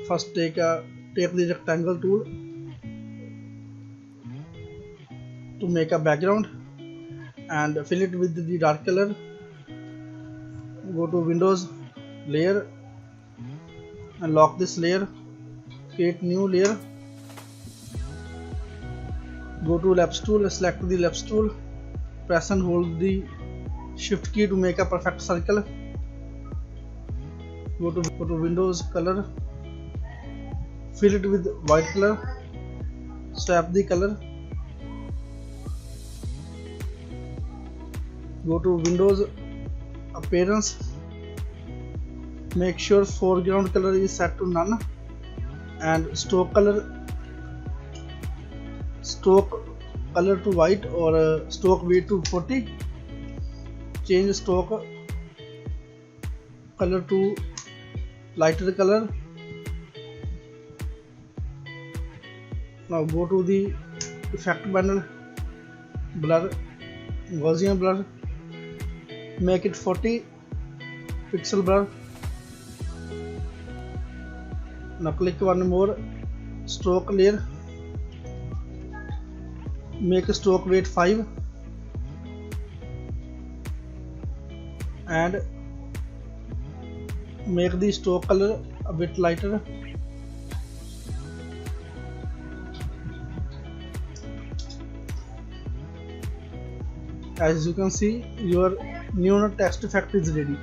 First take the rectangle tool to make a background and fill it with the dark color. Go to Windows, Layer, and lock this layer. Create new layer. Go to Ellipse tool, select the Ellipse tool, press and hold the Shift key to make a perfect circle. Go to Windows, Color, fill it with white color, swap the color. Go to Windows, Appearance, make sure foreground color is set to none, and stroke color to white or stroke weight to 40. Change stroke color to lighter color. Now go to the effect panel, blur, Gaussian blur, make it 40 pixel blur. Now click one more stroke layer, make a stroke weight 5 and make the stroke color a bit lighter. As you can see, your new text effect is ready.